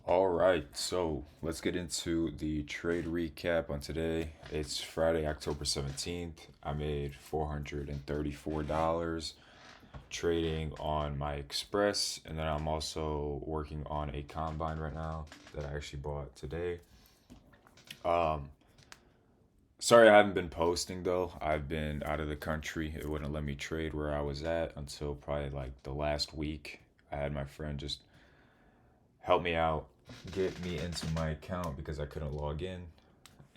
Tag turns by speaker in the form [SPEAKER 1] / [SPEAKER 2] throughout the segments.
[SPEAKER 1] All right, so let's get into the trade recap on today. It's Friday, October 17th. I made $434 trading on my Express, and then I'm also working on a combine right now that I actually bought today. Um, Sorry I haven't been posting though. I've been out of the country. It wouldn't let me trade where I was at until probably like the last week. I had my friend just help me out, get me into my account because I couldn't log in.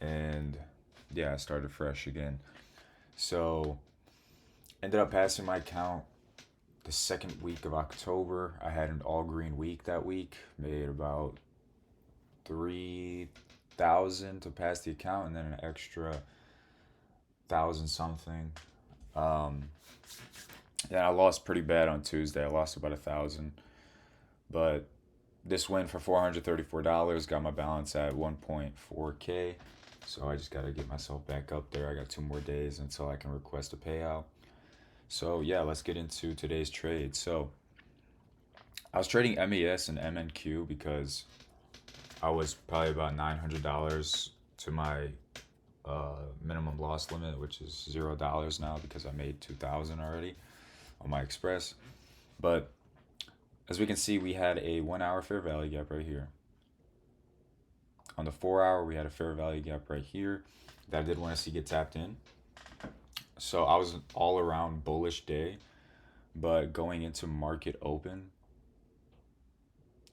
[SPEAKER 1] And yeah, I started fresh again. So ended up passing my account the second week of October. I had an all green week that week, made about 3,000 to pass the account, and then an extra thousand something. Um, yeah, I lost pretty bad on Tuesday. I lost about 1,000, but this win for $434 got my balance at 1.4K. So I just got to get myself back up there. I got 2 more days until I can request a payout. So yeah, let's get into today's trade. So I was trading MES and MNQ because I was probably about $900 to my minimum loss limit, which is $0 now because I made 2,000 already on my Express. But as we can see, we had a 1 hour fair value gap right here. On the 4 hour, we had a fair value gap right here that I did want to see get tapped in. So I was an all around bullish day, but going into market open,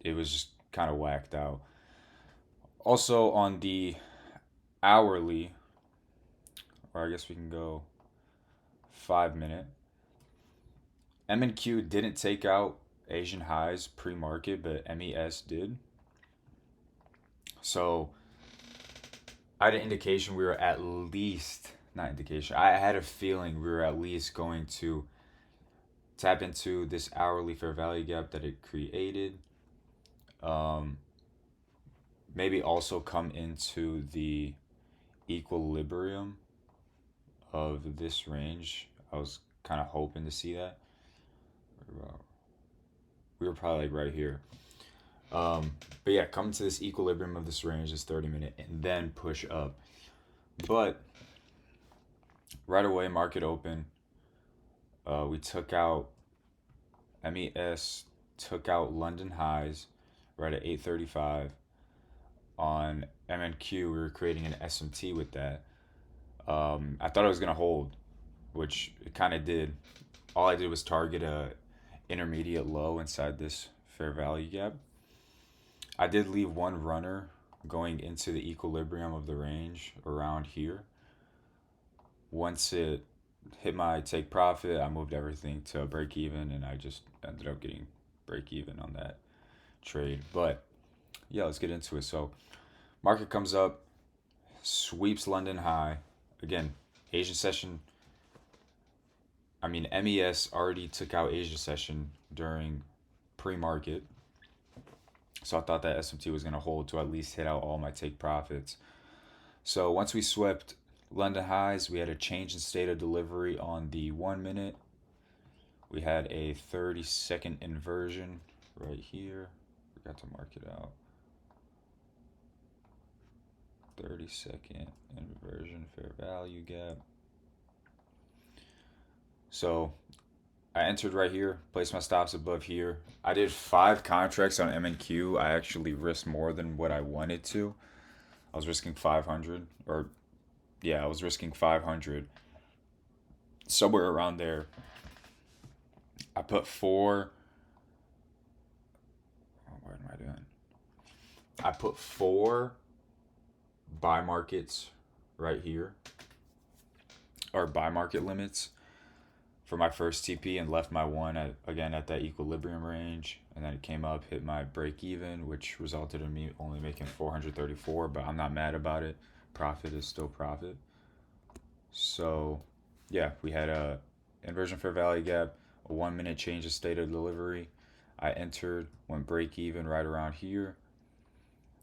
[SPEAKER 1] it was just kind of whacked out. Also on the hourly, or I guess we can go 5 minute, M&Q didn't take out Asian highs pre-market, but MES did. So I had an indication we were at least, not indication, I had a feeling we were at least going to tap into this hourly fair value gap that it created. Um, Maybe also come into the equilibrium of this range. I was kind of hoping to see that. We were probably like right here. But yeah, come to this equilibrium of this range, this 30 minute, and then push up. But right away, market open. We took out MES, took out London highs right at 835. On MNQ, we were creating an SMT with that. I thought it was gonna hold, which it kind of did. All I did was target a intermediate low inside this fair value gap. I did leave one runner going into the equilibrium of the range around here. Once it hit my take profit, I moved everything to break even, and I just ended up getting break even on that trade. But yeah, let's get into it. So market comes up, sweeps London high. Again, Asian session. I mean, MES already took out Asia session during pre-market, so I thought that SMT was going to hold to at least hit out all my take profits. So once we swept London highs, we had a change in state of delivery on the 1 minute. We had a 30-second inversion right here. Forgot to mark it out. 30-second inversion fair value gap. So I entered right here, placed my stops above here. I did 5 contracts on MNQ. I actually risked more than what I wanted to. I was risking 500, or yeah, I was risking 500, somewhere around there. I put four. Oh, what am I doing? I put four buy markets right here, or buy market limits for my first TP, and left my one at again at that equilibrium range, and then it came up, hit my break even, which resulted in me only making 434, but I'm not mad about it. Profit is still profit. So yeah, we had a inversion fair value gap, a 1 minute change of state of delivery. I entered, went break even right around here.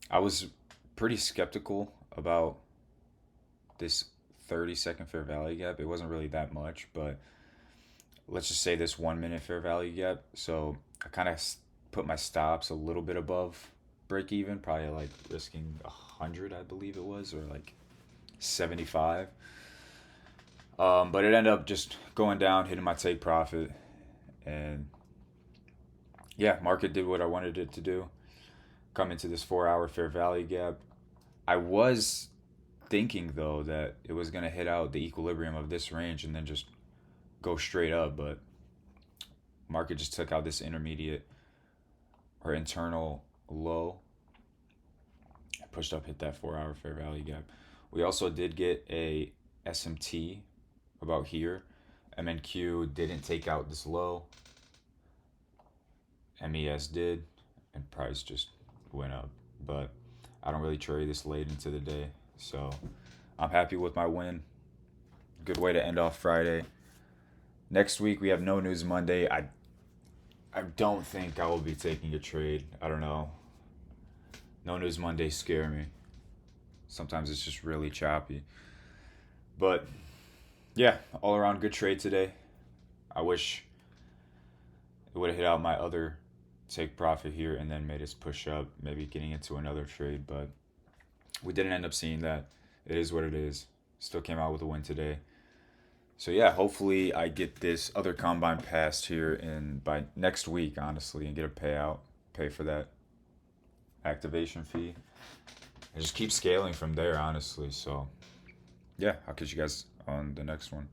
[SPEAKER 1] I was pretty skeptical about this 30-second fair value gap. It wasn't really that much, but let's just say this 1 minute fair value gap. So I kind of put my stops a little bit above break even, probably like risking 100, I believe it was, or like 75. But it ended up just going down, hitting my take profit, and yeah, market did what I wanted it to do. Come into this 4 hour fair value gap. I was thinking though that it was gonna hit out the equilibrium of this range and then just go straight up, but market just took out this intermediate or internal low, pushed up, hit that 4 hour fair value gap. We also did get a SMT about here. MNQ didn't take out this low. MES did, and price just went up. But I don't really trade this late into the day, so I'm happy with my win. Good way to end off Friday. Next week we have no news Monday. I don't think I will be taking a trade. I don't know. No news Mondays scare me. Sometimes it's just really choppy. But yeah, all around good trade today. I wish it would have hit out my other take profit here and then made us push up, maybe getting into another trade, but we didn't end up seeing that. It is what it is. Still came out with a win today. So yeah, hopefully I get this other combine passed here by next week, honestly, and get a payout, pay for that activation fee, and just keep scaling from there, honestly. So yeah, I'll catch you guys on the next one.